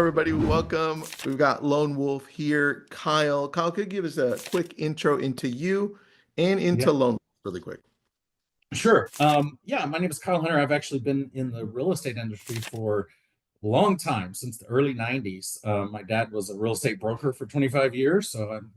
everybody. Welcome. We've got Lone Wolf here. Kyle. Kyle, could you give us a quick intro into you and into Yeah, Lone Wolf really quick? sure. Yeah, my name is Kyle Hunter. I've actually been in the real estate industry for a long time, since the early 90s. My dad was a real estate broker for 25 years. So I'm,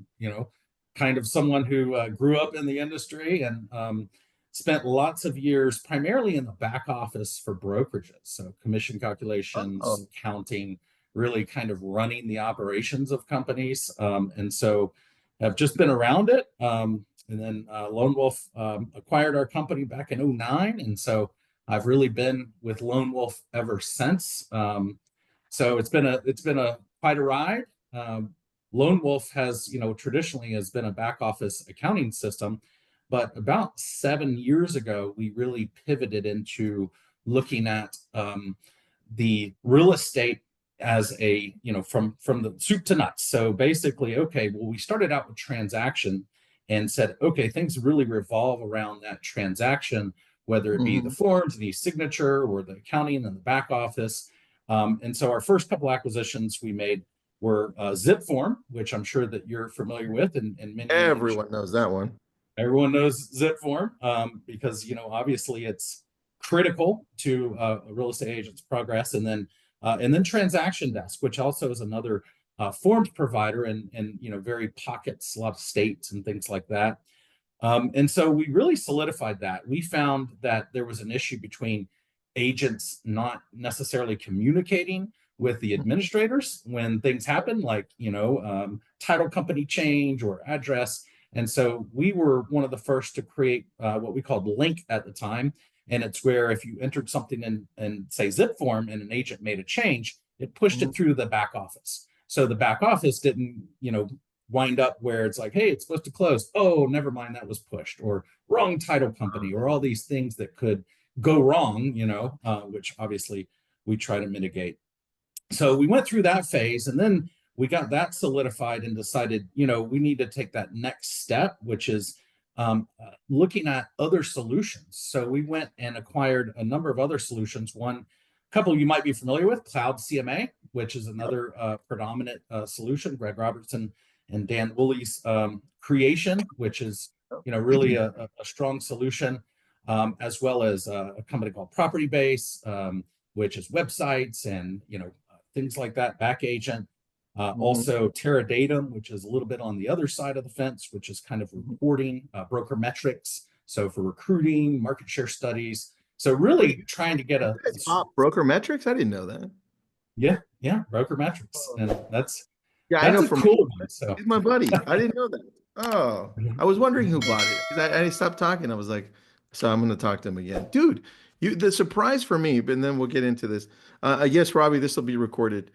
kind of someone who grew up in the industry and spent lots of years primarily in the back office for brokerages. So commission calculations, Oh, counting, really kind of running the operations of companies. And so I've just been around it. And then Lone Wolf acquired our company back in '09. And so I've really been with Lone Wolf ever since. So it's been a quite a ride. Lone Wolf has, traditionally has been a back office accounting system, but about 7 years ago, we really pivoted into looking at the real estate as a, from the soup to nuts. So basically, okay, well, we started out with transaction and said, okay, things really revolve around that transaction, whether it be the mhm. forms, the signature, or the accounting and the back office. And so our first couple acquisitions we made were Zip Form, which I'm sure that you're familiar with, and many in the industry. Everyone knows that one. Everyone knows Zip Form because obviously it's critical to a real estate agent's progress, and then Transaction Desk, which also is another forms provider, and very pockets a lot of states and things like that. And so we really solidified that. We found that there was an issue between agents not necessarily communicating with the administrators when things happen, like title company change or address. And so we were one of the first to create what we called Link at the time. And it's where if you entered something in say Zip Form and an agent made a change, it pushed Mhm. it through the back office. So the back office didn't, wind up where it's like, hey, it's supposed to close. Oh, never mind, that was pushed, or wrong title company, or all these things that could go wrong, which obviously we try to mitigate. So we went through that phase, and then we got that solidified and decided, we need to take that next step, which is looking at other solutions. So we went and acquired a number of other solutions. One couple you might be familiar with, Cloud CMA, which is another predominant solution, Greg Robertson and Dan Woolley's creation, which is really a strong solution, as well as a company called Property Base, which is websites and things like that, back agent. Mhm. Also Terradatum, which is a little bit on the other side of the fence, which is kind of Mhm. reporting, broker metrics. So for recruiting, market share studies. So Wait, really trying to get you a guys bought Broker Metrics? I didn't know that. yeah, broker metrics. Oh. And Yeah, I that's know a from cool one. So he's my buddy. I didn't know that. Oh, I was wondering who bought it because I stopped talking. I was like, so I'm going to talk to him again, dude. The surprise for me, and then we'll get into this. Yes, Robbie, this will be recorded.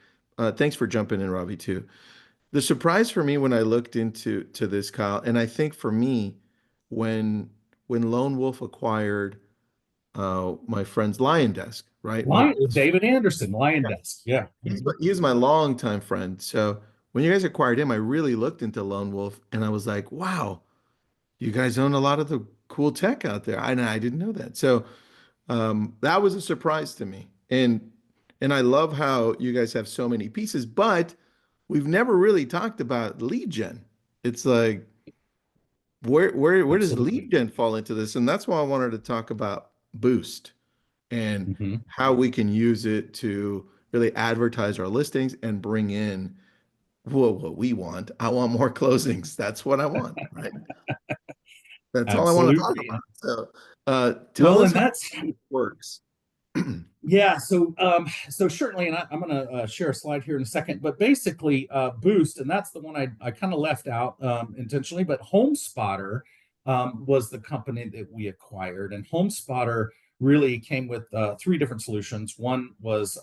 Thanks for jumping in, Robbie, too. The surprise for me when I looked into this, Kyle, and I think for me, when when Lone Wolf acquired my friend's Lion Desk, right? My David Anderson, Lion Desk. Yeah. he's my longtime friend. So when you guys acquired him, I really looked into Lone Wolf, and I was like, wow, you guys own a lot of the cool tech out there. I didn't know that. So that was a surprise to me. And I love how you guys have so many pieces, but we've never really talked about lead gen. It's like where does lead Absolutely. gen fall into this? And that's why I wanted to talk about Boost and Mhm. how we can use it to really advertise our listings and bring in what we want. I want more closings. That's what I want, right? That's all I want to talk Absolutely. about. So tell Well, us and how that's it works. yeah. So certainly, and I'm going to share a slide here in a second. But basically, Boost, and that's the one I kind of left out intentionally. But HomeSpotter was the company that we acquired, and HomeSpotter really came with three different solutions. One was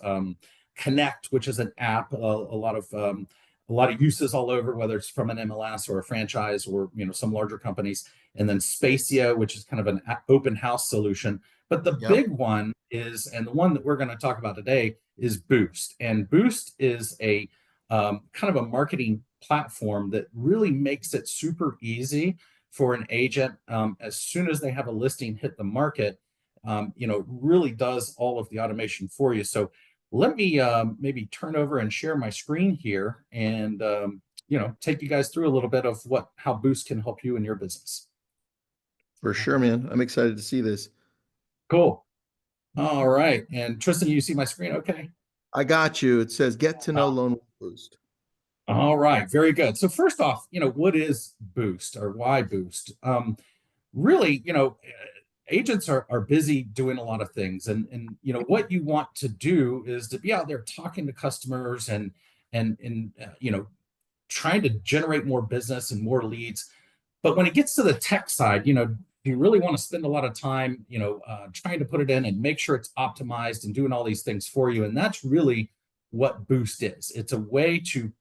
Connect, which is an app, a lot of uses all over, whether it's from an MLS or a franchise or some larger companies, and then Spacia, which is kind of an open house solution. But the Yep. big one is, and the one that we're going to talk about today is Boost. And Boost is a kind of a marketing platform that really makes it super easy for an agent as soon as they have a listing hit the market. Really does all of the automation for you. So let me maybe turn over and share my screen here and take you guys through a little bit of how Boost can help you in your business. For sure, man. I'm excited to see this. Cool. All right. And Tristan, you see my screen okay? I got you. It says get to know Uh, Loan Boost. all right. Very good. So first off, what is Boost or why Boost? Really, agents are busy doing a lot of things, and what you want to do is to be out there talking to customers and trying to generate more business and more leads. But when it gets to the tech side, you really want to spend a lot of time, trying to put it in and make sure it's optimized and doing all these things for you. And that's really what Boost is. It's a way to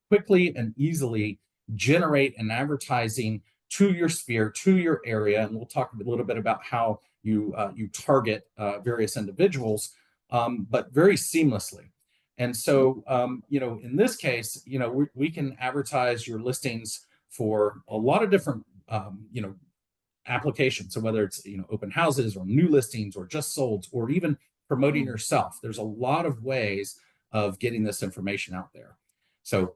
quickly and easily generate an advertising to your sphere, to your area. And we'll talk a little bit about how you target various individuals, but very seamlessly. And so, in this case, we can advertise your listings for a lot of different, applications. So whether it's, open houses or new listings or just solds or even promoting yourself, there's a lot of ways of getting this information out there. So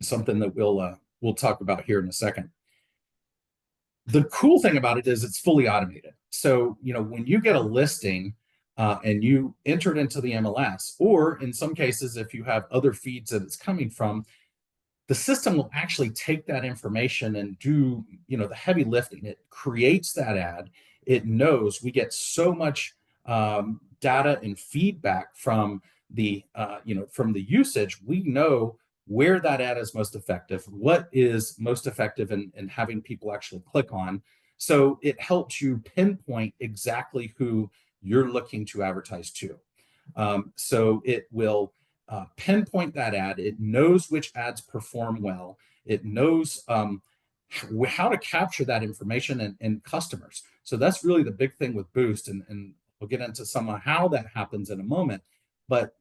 something that we'll talk about here in a second. The cool thing about it is it's fully automated. So, when you get a listing, and you enter it into the MLS, or in some cases, if you have other feeds that it's coming from, the system will actually take that information and do, the heavy lifting. It creates that ad. It knows we get so much data and feedback from the, from the usage. We know where that ad is most effective, what is most effective in having people actually click on. So it helps you pinpoint exactly who you're looking to advertise to. So it will pinpoint that ad. It knows which ads perform well. It knows how to capture that information and customers. So that's really the big thing with Boost. And we'll get into some of how that happens in a moment. But,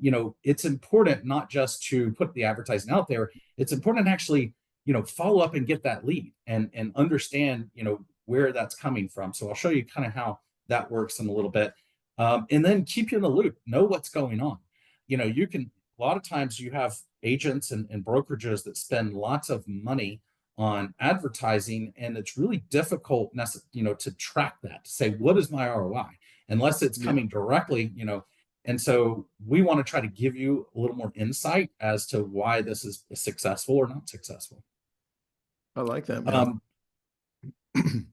it's important not just to put the advertising out there. It's important to actually, follow up and get that lead and understand, where that's coming from. So I'll show you kind of how that works in a little bit. And then keep you in the loop, know what's going on. You can, a lot of times you have agents and brokerages that spend lots of money on advertising, and it's really difficult, to track that, to say, what is my ROI, unless it's coming directly, and so we want to try to give you a little more insight as to why this is successful or not successful. I like that, man.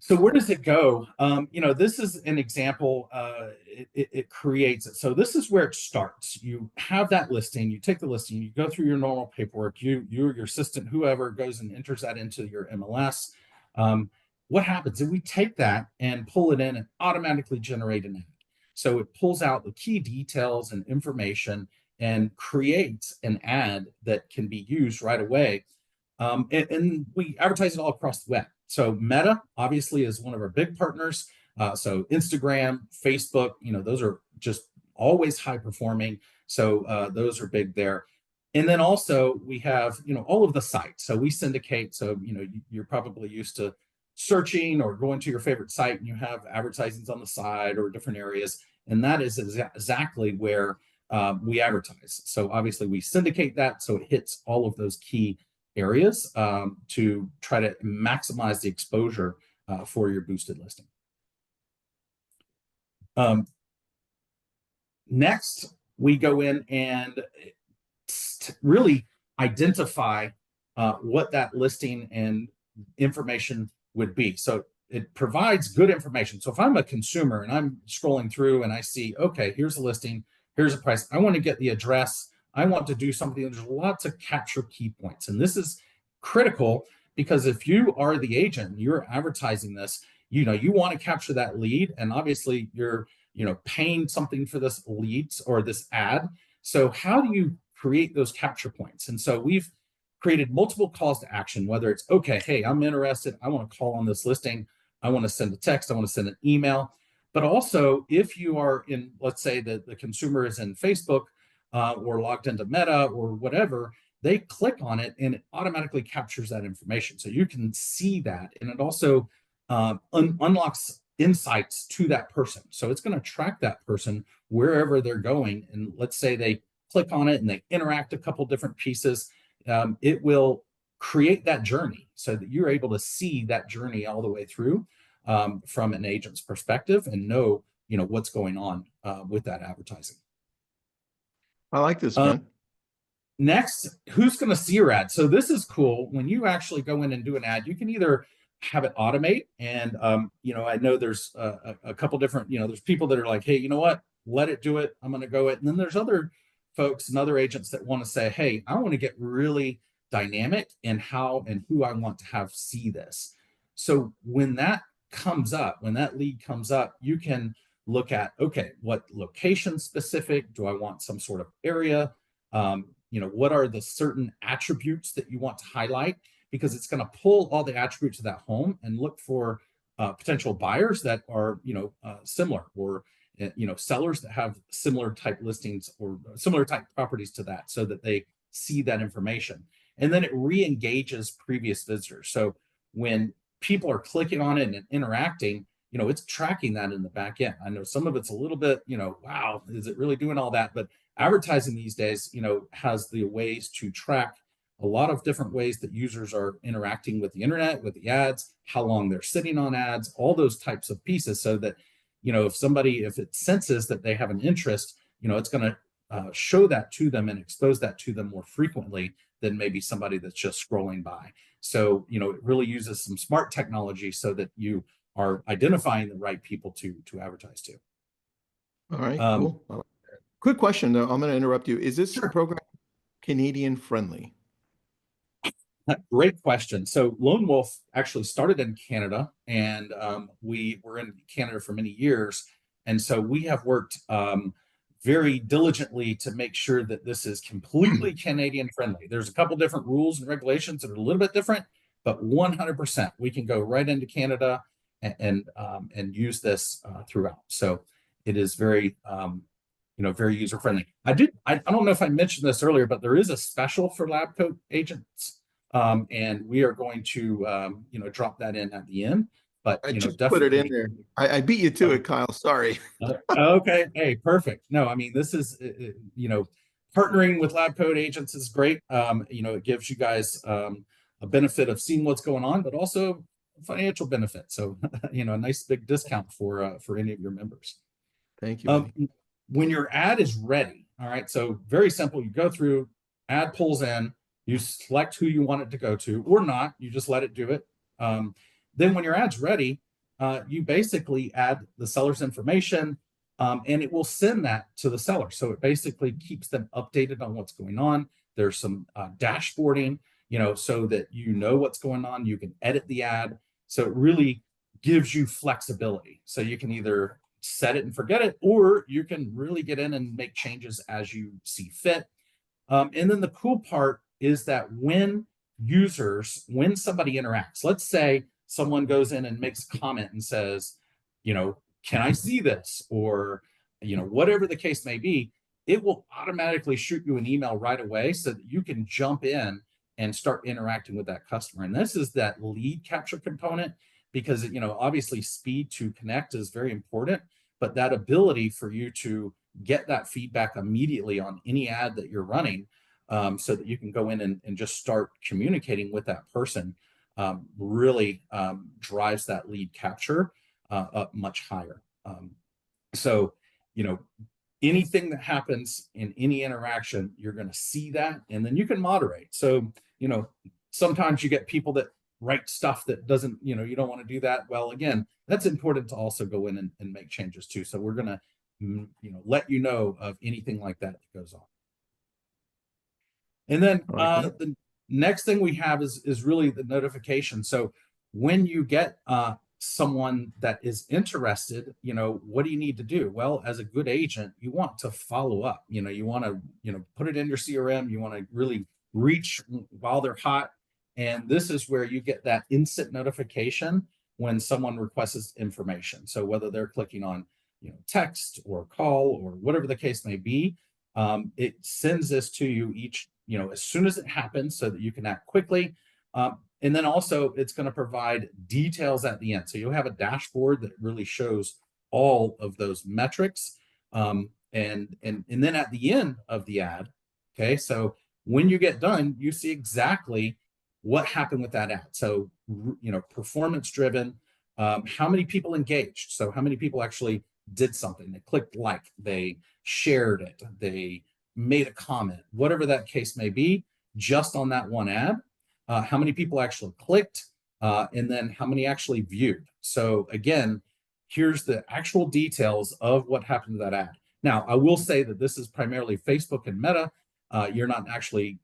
So where does it go? This is an example. It creates it. So this is where it starts. You have that listing. You take the listing. You go through your normal paperwork. You or your assistant, whoever, goes and enters that into your MLS. What happens is we take that and pull it in and automatically generate an ad. So it pulls out the key details and information and creates an ad that can be used right away. And we advertise it all across the web. So Meta obviously is one of our big partners. So Instagram, Facebook, those are just always high performing. So those are big there. And then also we have, all of the sites. So we syndicate. So, you're probably used to searching or going to your favorite site and you have advertisements on the side or different areas. And that is exactly where we advertise. So obviously we syndicate that. So it hits all of those key areas to try to maximize the exposure for your boosted listing. Next, we go in and really identify what that listing and information would be. So it provides good information. So if I'm a consumer and I'm scrolling through and I see, okay, here's a listing, here's a price, I want to get the address, I want to do something. There's lots of capture key points. And this is critical because if you are the agent, you're advertising this, you want to capture that lead. And obviously you're, paying something for this leads or this ad. So how do you create those capture points? And so we've created multiple calls to action, whether it's, okay, hey, I'm interested, I want to call on this listing, I want to send a text, I want to send an email. But also if you are in, let's say that the consumer is in Facebook, or logged into Meta or whatever, they click on it and it automatically captures that information. So you can see that. And it also unlocks insights to that person. So it's going to track that person wherever they're going. And let's say they click on it and they interact a couple different pieces. It will create that journey so that you're able to see that journey all the way through from an agent's perspective and know, what's going on with that advertising. I like this, man. Next, who's going to see your ad? So this is cool. When you actually go in and do an ad, you can either have it automate. And, I know there's a couple different, there's people that are like, hey, you know what? Let it do it. I'm going to go it. And then there's other folks and other agents that want to say, hey, I want to get really dynamic in how and who I want to have see this. So when that comes up, when that lead comes up, you can look at, okay, what location specific? Do I want some sort of area? What are the certain attributes that you want to highlight? Because it's going to pull all the attributes of that home and look for potential buyers that are, similar, or, sellers that have similar type listings or similar type properties to that, so that they see that information. And then it re-engages previous visitors. So when people are clicking on it and interacting, it's tracking that in the back end. I know some of it's a little bit, wow, is it really doing all that? But advertising these days, has the ways to track a lot of different ways that users are interacting with the internet, with the ads, how long they're sitting on ads, all those types of pieces, so that, if it senses that they have an interest, it's going to show that to them and expose that to them more frequently than maybe somebody that's just scrolling by. So, it really uses some smart technology so that you are identifying the right people to advertise to. All right, cool. Quick question though, I'm going to interrupt you. Is this program Canadian friendly? Great question. So Lone Wolf actually started in Canada, and we were in Canada for many years. And so we have worked very diligently to make sure that this is completely Canadian friendly. There's a couple different rules and regulations that are a little bit different, but 100% we can go right into Canada and use this throughout. So it is very, very user friendly. I don't know if I mentioned this earlier, but there is a special for lab coat agents. And we are going to, drop that in at the end. But I just put it in there. I beat you to it, Kyle. Sorry. Okay. Hey, perfect. No, I mean, this is, partnering with lab coat agents is great. It gives you guys a benefit of seeing what's going on, but also financial benefit. So, a nice big discount for any of your members. Thank you. When your ad is ready, all right. So very simple. You go through, ad pulls in. You select who you want it to go to, or not. You just let it do it. Then when your ad's ready, you basically add the seller's information, and it will send that to the seller. So it basically keeps them updated on what's going on. There's some dashboarding, so that what's going on. You can edit the ad. So it really gives you flexibility. So you can either set it and forget it, or you can really get in and make changes as you see fit. And then the cool part is that when somebody interacts, let's say someone goes in and makes a comment and says, can I see this? Or, whatever the case may be, it will automatically shoot you an email right away so that you can jump in and start interacting with that customer. And this is that lead capture component, because, obviously speed to connect is very important, but that ability for you to get that feedback immediately on any ad that you're running, so that you can go in and just start communicating with that person, really drives that lead capture up much higher. So, anything that happens in any interaction, you're going to see that, and then you can moderate. So, sometimes you get people that write stuff that doesn't, you don't want to do that. Well, again, that's important to also go in and make changes too. So we're going to, let you know of anything like that goes on. And then the next thing we have is really the notification. So when you get someone that is interested, what do you need to do? Well, as a good agent, you want to follow up. You want to, put it in your CRM. You want to really reach while they're hot. And this is where you get that instant notification when someone requests information. So whether they're clicking on, text or call or whatever the case may be, it sends this to you each, as soon as it happens, so that you can act quickly. And then also it's going to provide details at the end. So you'll have a dashboard that really shows all of those metrics. And then at the end of the ad, okay, so when you get done, you see exactly what happened with that ad. So, performance driven, how many people engaged? So how many people actually did something? They clicked like, they shared it, they made a comment, whatever that case may be, just on that one ad. How many people actually clicked, and then how many actually viewed. So again, here's the actual details of what happened to that ad. Now, I will say that this is primarily Facebook and Meta. You're not actually,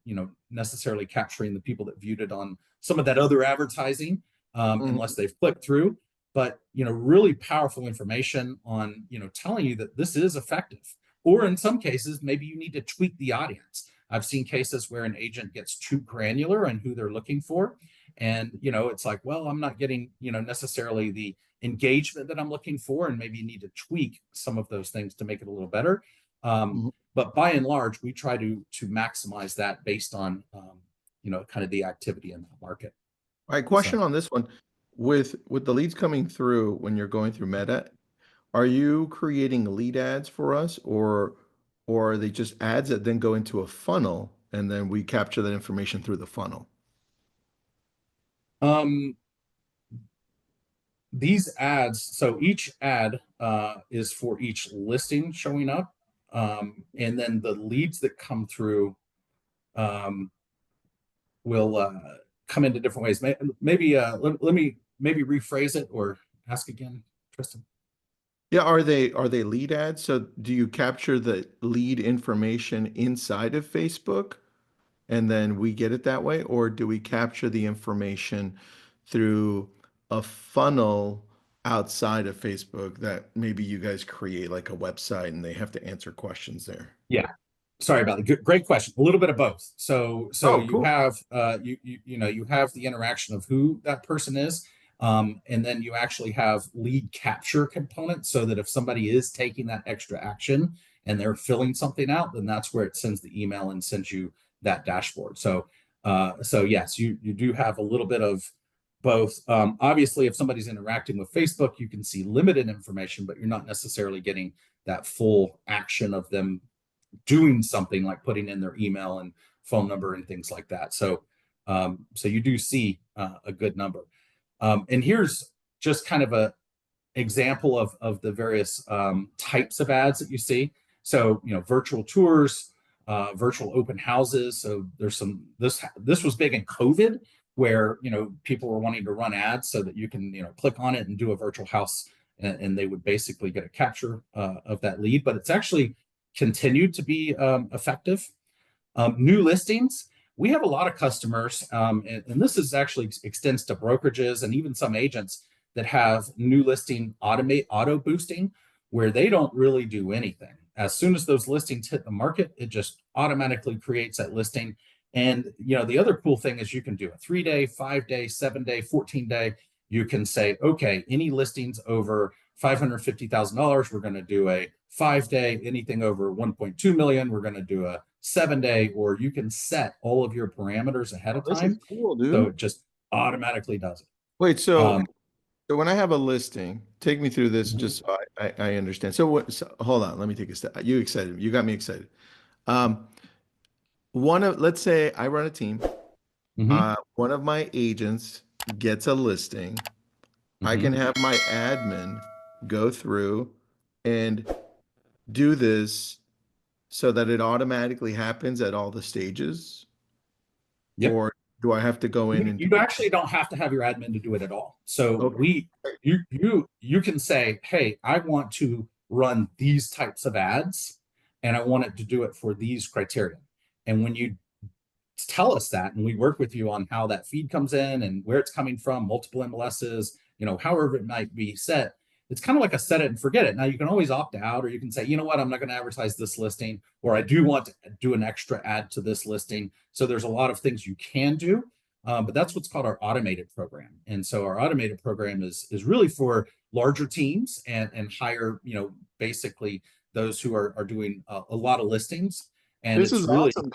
necessarily capturing the people that viewed it on some of that other advertising, unless they've clicked through. But, really powerful information on, telling you that this is effective. Or in some cases, maybe you need to tweak the audience. I've seen cases where an agent gets too granular on who they're looking for. And, it's like, well, I'm not getting, necessarily the engagement that I'm looking for. And maybe you need to tweak some of those things to make it a little better. But by and large, we try to maximize that based on, kind of the activity in that market. All right, question on this one. With the leads coming through when you're going through Meta, are you creating lead ads for us, or are they just ads that then go into a funnel and then we capture that information through the funnel? These ads, so each ad is for each listing showing up. And then the leads that come through will come into different ways. Maybe let me rephrase it or ask again, Tristan. Yeah, are they lead ads? So do you capture the lead information inside of Facebook and then we get it that way? Or do we capture the information through a funnel outside of Facebook that maybe you guys create like a website and they have to answer questions there? Yeah. Sorry about that. Great question. A little bit of both. So you cool. have you have the interaction of who that person is, and then you actually have lead capture components, so that if somebody is taking that extra action and they're filling something out, then that's where it sends the email and sends you that dashboard. So yes, you do have a little bit of both. Obviously, if somebody's interacting with Facebook, you can see limited information, but you're not necessarily getting that full action of them doing something like putting in their email and phone number and things like that. So you do see a good number. And here's just kind of a example of the various types of ads that you see. So, virtual tours, virtual open houses. So there's this was big in COVID, where, people were wanting to run ads so that you can, click on it and do a virtual house, and they would basically get a capture of that lead. But it's actually continued to be effective. New listings, we have a lot of customers, and this is actually extends to brokerages and even some agents that have new listing auto boosting, where they don't really do anything. As soon as those listings hit the market, it just automatically creates that listing. And the other cool thing is you can do a 3-day, 5-day, 7-day, 14-day. You can say, okay, any listings over $550,000, we're going to do a 5-day. Anything over 1.2 million, we're going to do a 7-day. Or you can set all of your parameters ahead of time. This is cool, dude. So it just automatically does it. Wait, so when I have a listing, take me through this just so I understand. So hold on, let me take a step. You excited? You got me excited. Let's say I run a team. One of my agents gets a listing. I can have my admin go through and do this so that it automatically happens at all the stages? Yep. Or do I have to go in and you actually don't have to have your admin to do it at all. So okay. you can say, hey, I want to run these types of ads and I want it to do it for these criteria. And when you tell us that, and we work with you on how that feed comes in and where it's coming from, multiple MLSs, however it might be set, it's kind of like a set it and forget it. Now you can always opt out, or you can say, you know what, I'm not going to advertise this listing, or I do want to do an extra ad to this listing. So there's a lot of things you can do, but that's what's called our automated program. And so our automated program is really for larger teams and hire, basically those who are doing a lot of listings. And This is really awesome.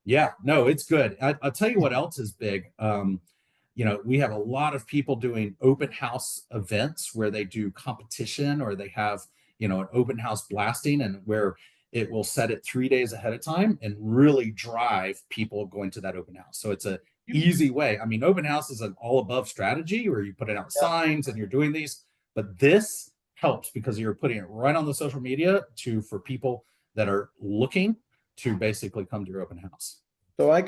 Yeah, no, it's good. I'll tell you what else is big. We have a lot of people doing open house events where they do competition or they have, an open house blasting and where it will set it 3 days ahead of time and really drive people going to that open house. So it's a easy way. I mean, open house is an all above strategy where you put it out signs and you're doing these, but this helps because you're putting it right on the social media for people that are looking to basically come to your open house. So I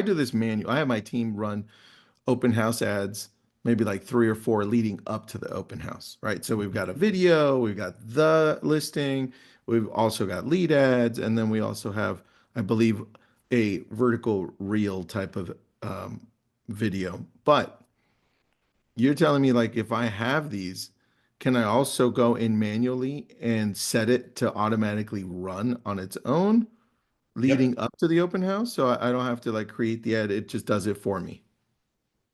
do this manual. I have my team run open house ads, maybe like 3 or 4 leading up to the open house, right? So we've got a video, we've got the listing, we've also got lead ads, and then we also have, I believe, a vertical reel type of video. But you're telling me like if I have these, can I also go in manually and set it to automatically run on its own Yep. leading up to the open house? So I don't have to like create the ad, it just does it for me.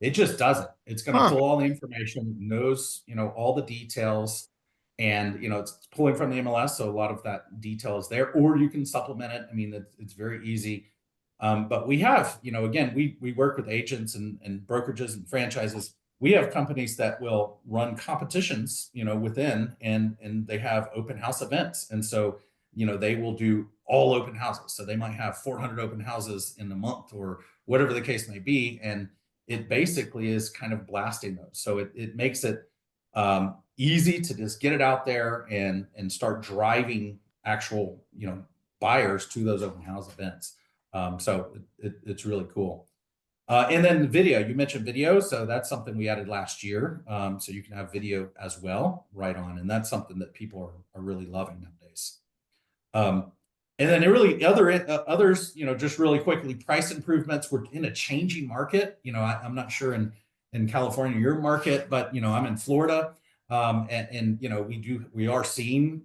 It just doesn't. It's going to Huh. pull all the information, knows, all the details, and it's pulling from the MLS, so a lot of that detail is there. Or you can supplement it. I mean, it's very easy. But we have, again, we work with agents and brokerages and franchises. We have companies that will run competitions, within and they have open house events, and so they will do all open houses. So they might have 400 open houses in a month or whatever the case may be, and it basically is kind of blasting those. So it makes it easy to just get it out there and start driving actual buyers to those open house events. So it's really cool. And then the video, you mentioned video, so that's something we added last year. So you can have video as well, right on, and that's something that people are really loving nowadays. Um, and then others, just really quickly, price improvements. We're in a changing market. I'm not sure in California, your market, but I'm in Florida, and we are seeing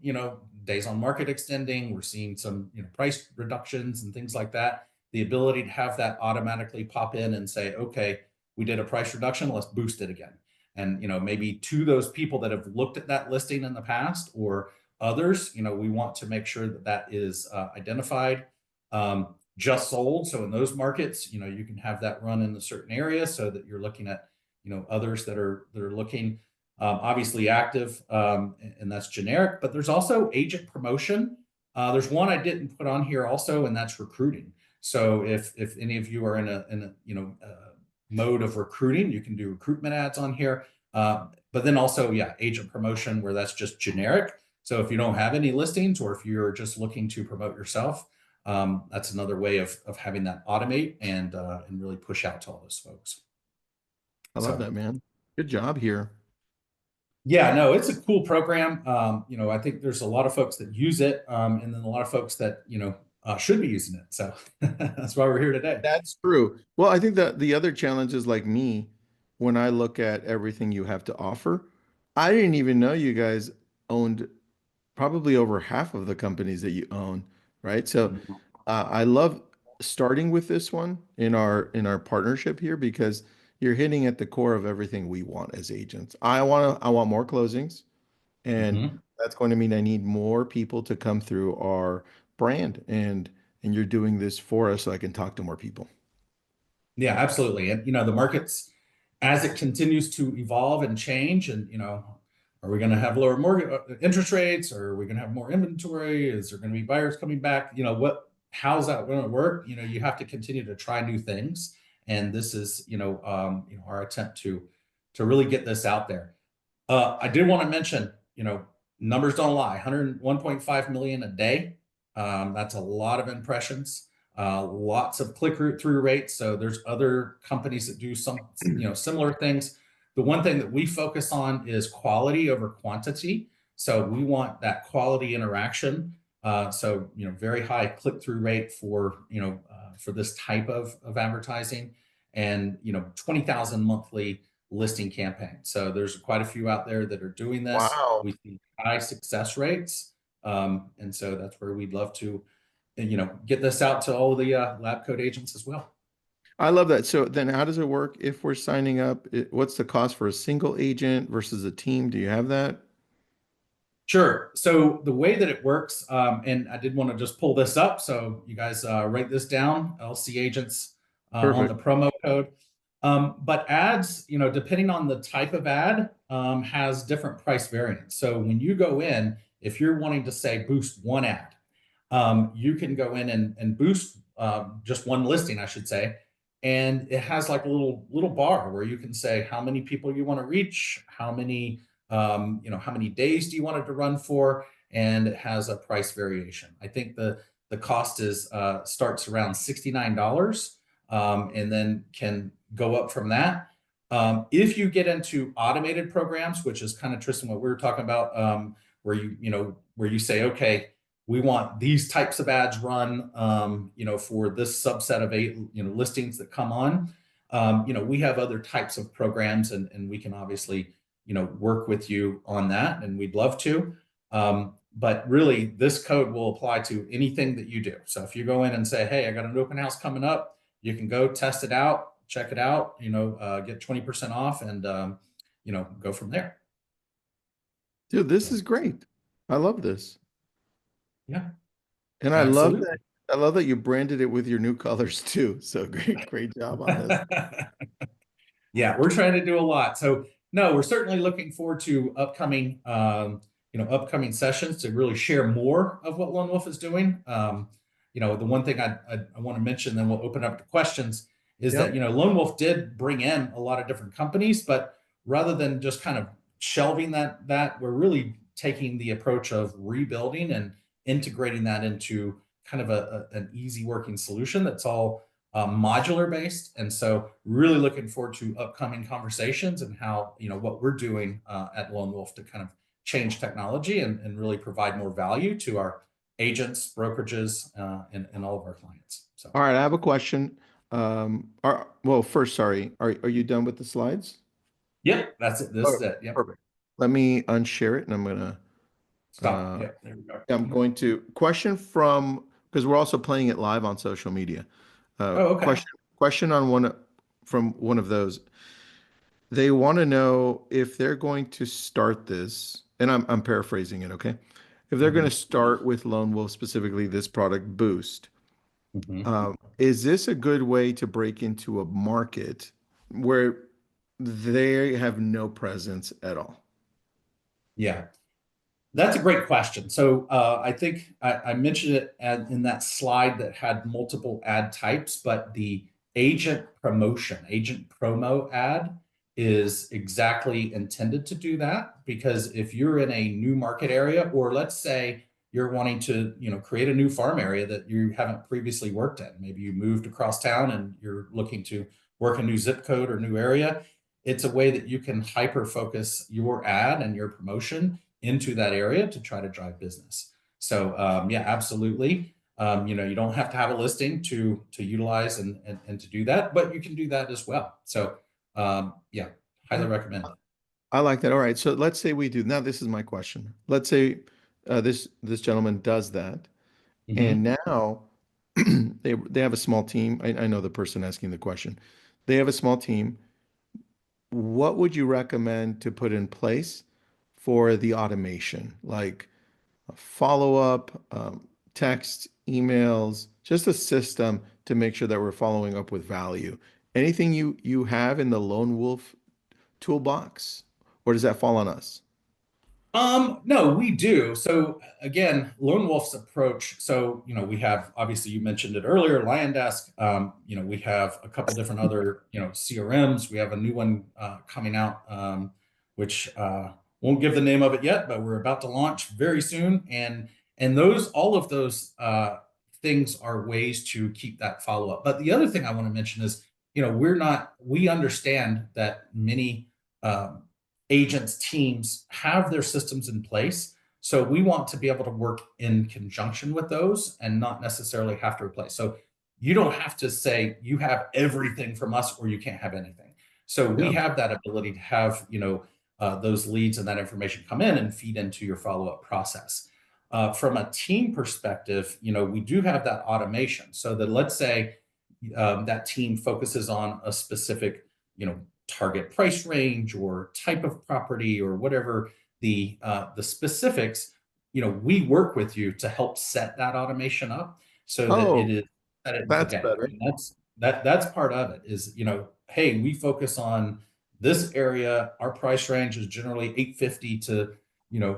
days on market extending. We're seeing some price reductions and things like that. The ability to have that automatically pop in and say, okay, we did a price reduction, let's boost it again. And maybe to those people that have looked at that listing in the past or others, we want to make sure that that is identified, just sold. So in those markets, you can have that run in a certain area so that you're looking at, others that are looking, obviously active, and that's generic. But there's also agent promotion. There's one I didn't put on here also, and that's recruiting. So if any of you are in a mode of recruiting, you can do recruitment ads on here. But then also, yeah, agent promotion where that's just generic. So if you don't have any listings or if you're just looking to promote yourself, that's another way of having that automate and really push out to all those folks. I love So that, man. Good job here. yeah, no, it's a cool program. I think there's a lot of folks that use it, and then a lot of folks that should be using it. So that's why we're here today. That's true. Well, I think that the other challenge is like me, when I look at everything you have to offer, I didn't even know you guys owned probably over half of the companies that you own, right? So Mhm. I love starting with this one in our partnership here because you're hitting at the core of everything we want as agents. I want more closings, and Mhm. that's going to mean I need more people to come through our brand, and you're doing this for us so I can talk to more people. Yeah, absolutely. And the markets, as it continues to evolve and change, and are we going to have lower mortgage interest rates, or are we going to have more inventory? Is there going to be buyers coming back? How's that going to work? You have to continue to try new things, and this is our attempt to really get this out there. I did want to mention, numbers don't lie. 101.5 million a day. That's a lot of impressions. Lots of click-through rates. So there's other companies that do some, similar things. The one thing that we focus on is quality over quantity. So we want that quality interaction. So very high click-through rate for this type of advertising, and 20,000 monthly listing campaign. So there's quite a few out there that are doing this. Wow. We see high success rates. And so that's where we'd love to, get this out to all the lab code agents as well. I love that. So then how does it work if we're signing up? What's the cost for a single agent versus a team? Do you have that? Sure. So the way that it works, and I did want to just pull this up, so you guys write this down, LC agents on the Perfect. promo code. But ads, depending on the type of ad, has different price variance. So when you go in, if you're wanting to say boost one ad, you can go in and boost just one listing, I should say, and it has like a little bar where you can say how many people you want to reach, how many how many days do you want it to run for, and it has a price variation. I think the cost is starts around $69, and then can go up from that. If you get into automated programs, which is kind of Tristan what we were talking about, where you say, okay, we want these types of ads run, for this subset of 8, listings that come on. We have other types of programs, and we can obviously work with you on that, and we'd love to. But really, this code will apply to anything that you do. So if you go in and say, hey, I got an open house coming up, you can go test it out, check it out, get 20% off, and go from there. Dude, this So, is great. I love this. yeah, And absolutely. I love that you branded it with your new colors too. So great job on this. Yeah, we're trying to do a lot. So no, we're certainly looking forward to upcoming sessions to really share more of what Lone Wolf is doing. The one thing I want to mention, then we'll open up to questions, is that, Yep. Lone Wolf did bring in a lot of different companies, but rather than just kind of shelving that we're really taking the approach of rebuilding and integrating that into kind of an easy working solution that's all modular based. And so really looking forward to upcoming conversations and how, what we're doing at Lone Wolf to kind of change technology and really provide more value to our agents, brokerages, and all of our clients. So, All right, I have a question. Well, first, sorry, are you done with the slides? yep, that's it. This Oh, is it. Yep. perfect. Let me unshare it and I'm gonna Stop. uh Yep. There we go. I'm going to question from because we're also playing it live on social media. Oh, okay. Question on one from one of those. They want to know if they're going to start this, and I'm paraphrasing it, okay? If they're going to Hmm. start with Lone Wolf, specifically this product Boost, Hmm. is this a good way to break into a market where they have no presence at all? Yeah. That's a great question. So I think I mentioned it in that slide that had multiple ad types, but the agent promo ad is exactly intended to do that. Because if you're in a new market area, or let's say you're wanting to, create a new farm area that you haven't previously worked in, maybe you moved across town and you're looking to work a new zip code or new area, it's a way that you can hyper focus your ad and your promotion into that area to try to drive business. So yeah, absolutely. You don't have to have a listing to utilize and to do that, but you can do that as well. So yeah, highly recommend. I like that. All right. So let's say we do. Now, this is my question. Let's say this gentleman does that, and Hmm. now they have a small team. I know the person asking the question. They have a small team. What would you recommend to put in place for the automation, like a follow-up, text, emails, just a system to make sure that we're following up with value? Anything you have in the Lone Wolf toolbox, or does that fall on us? No, we do. So again, Lone Wolf's approach. So, we have, obviously you mentioned it earlier, Lion Desk. We have a couple different other, CRMs. We have a new one coming out, which won't give the name of it yet, but we're about to launch very soon. And all of those things are ways to keep that follow up. But the other thing I want to mention is, we understand that many agents, teams have their systems in place. So we want to be able to work in conjunction with those and not necessarily have to replace. So you don't have to say you have everything from us or you can't have anything. So we Yeah. have that ability to have, those leads and that information come in and feed into your follow-up process. From a team perspective, we do have that automation. So that, let's say that team focuses on a specific, target price range or type of property or whatever the specifics, we work with you to help set that automation up so that it Oh, is set it and that's forget it. better. And that's part of it is, hey, we focus on this area. Our price range is generally 850 to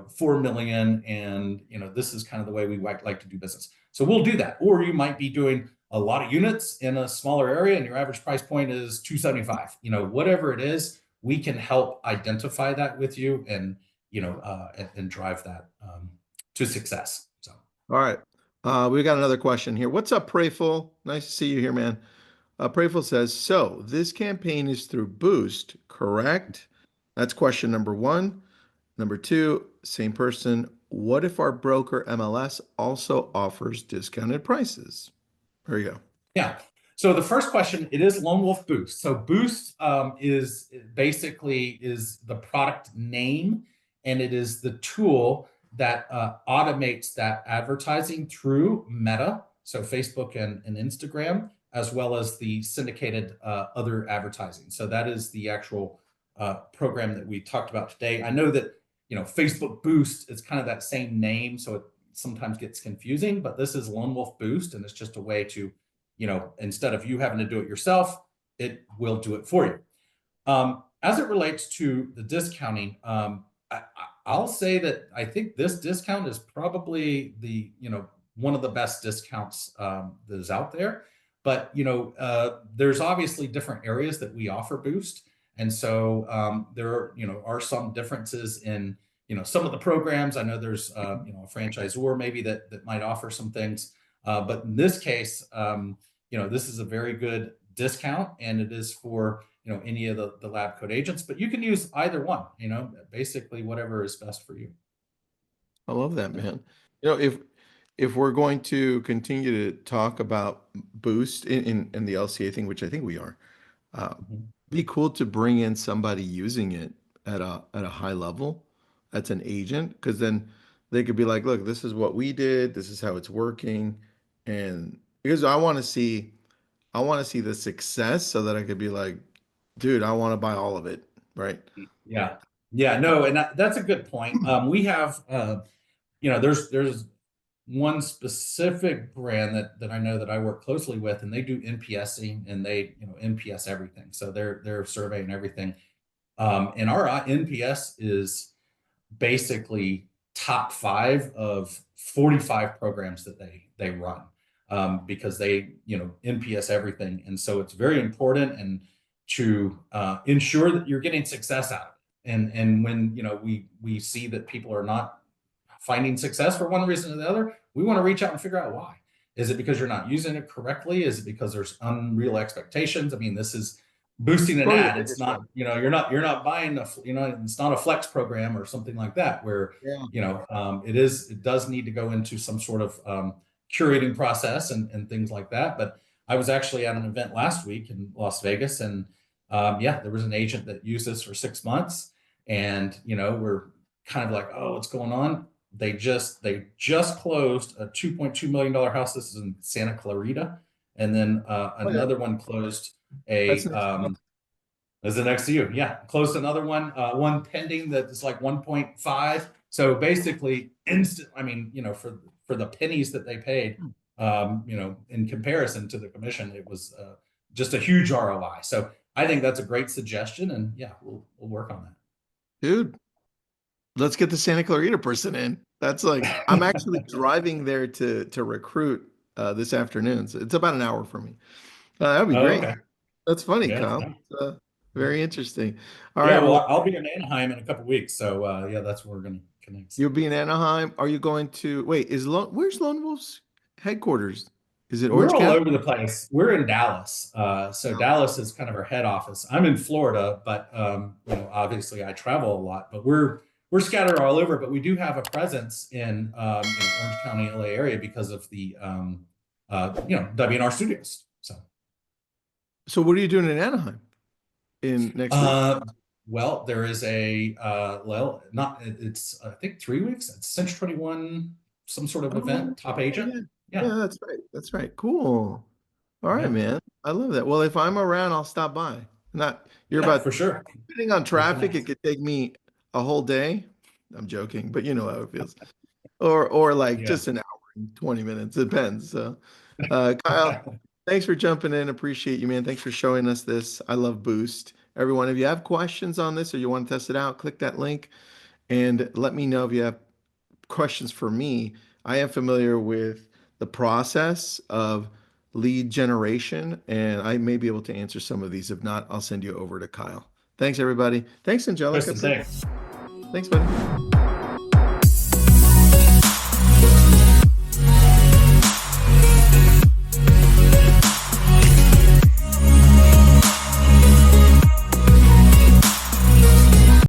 4 million, and this is kind of the way we like to do business. So we'll do that. Or you might be doing a lot of units in a smaller area and your average price point is 275. Whatever it is, we can help identify that with you and and drive that to success. So All right. We got another question here. What's up, Prayful? Nice to see you here, man. Prayful says, so this campaign is through Boost, correct? That's question number one. Number two, same person. What if our broker MLS also offers discounted prices? There you go. yeah. So the first question, it is Lone Wolf Boost. So Boost is basically is the product name, and it is the tool that automates that advertising through Meta, so Facebook and Instagram, as well as the syndicated other advertising. So that is the actual program that we talked about today. I know that Facebook Boost is kind of that same name, so it sometimes gets confusing, but this is Lone Wolf Boost, and it's just a way to instead of you having to do it yourself, it will do it for you. As it relates to the discounting, I'll say that I think this discount is probably the one of the best discounts that is out there. But there's obviously different areas that we offer Boost, and so there are some differences in some of the programs. I know there's a franchisor maybe that might offer some things, but in this case, this is a very good discount, and it is for any of the lab coat agents, but you can use either one, basically whatever is best for you. I love that, man. If we're going to continue to talk about Boost in the LCA thing, which I think we are, Mhm. be cool to bring in somebody using it at a high level that's an agent, because then they could be like, look, this is what we did, this is how it's working. And because I want to see the success so that I could be like, dude, I want to buy all of it, right? Yeah. Yeah, no, and that's a good point. We have, there's one specific brand that I know that I work closely with, and they do NPSing, and they, NPS everything. So they're surveying everything. And our NPS is basically top 5 of 45 programs that they run, because they NPS everything, and so it's very important and to ensure that you're getting success out of it. And when we see that people are not finding success for one reason or the other, we want to reach out and figure out why. Is it because you're not using it correctly? Is it because there's unreal expectations? I mean, this is boosting an Probably the ad. It's biggest not, one. you're not buying it's not a flex program or something like that where, Yeah. it does need to go into some sort of curating process and things like that. But I was actually at an event last week in Las Vegas, and there was an agent that used this for 6 months, and we're kind of like, oh, what's going on? They just closed a $2.2 million house. This is in Santa Clarita, and then Oh, yeah. another one closed That's a next month. is it next to you? Yeah, closed another one, one pending that is like 1.5. So basically, instant. I mean, for the pennies that they paid, in comparison to the commission, it was just a huge ROI. So I think that's a great suggestion, and yeah, we'll work on Dude, let's get the Santa Clarita person in. That's like, I'm actually that. driving there to recruit this afternoon. So it's about an hour for me. That'd be Oh, great. okay. That's funny, Yeah. Kyle. No. Very interesting. All right. Yeah. Well, Well, I'll be in Anaheim in a couple weeks, so yeah, that's where we're gonna connect. you'll be in Anaheim. Are you going to wait? Where's Lone Wolf's headquarters? Is it We're Orange all County? over the place. We're in Dallas. So Dallas is kind of our head office. I'm in Florida, but obviously I travel a lot, but we're scattered all over, but we do have a presence in Orange County, LA area because of the W&R studios. So So what are you doing in Anaheim in next week? uh well, there is a not it's I think 3 weeks. It's Century 21, some sort of Oh, event, top yeah, agent. yeah, Yeah. yeah. That's right. That's right. Cool. All right, Yeah. man. I love that. Well, if I'm around, I'll stop by. Not you're Yeah, about for sure. depending on We'll traffic, it connect. could take me a whole day. I'm joking, but you know how it feels. Or like Yeah. just an hour and 20 minutes. It depends. So, Kyle, thanks for jumping in. Appreciate you, man. Thanks for showing us this. I love Boost. Everyone, if you have questions on this or you want to test it out, click that link and let me know if you have questions for me. I am familiar with the process of lead generation, and I may be able to answer some of these. If not, I'll send you over to Kyle. Thanks, everybody. Thanks, Angelica. Tristan, thanks. Thanks, buddy.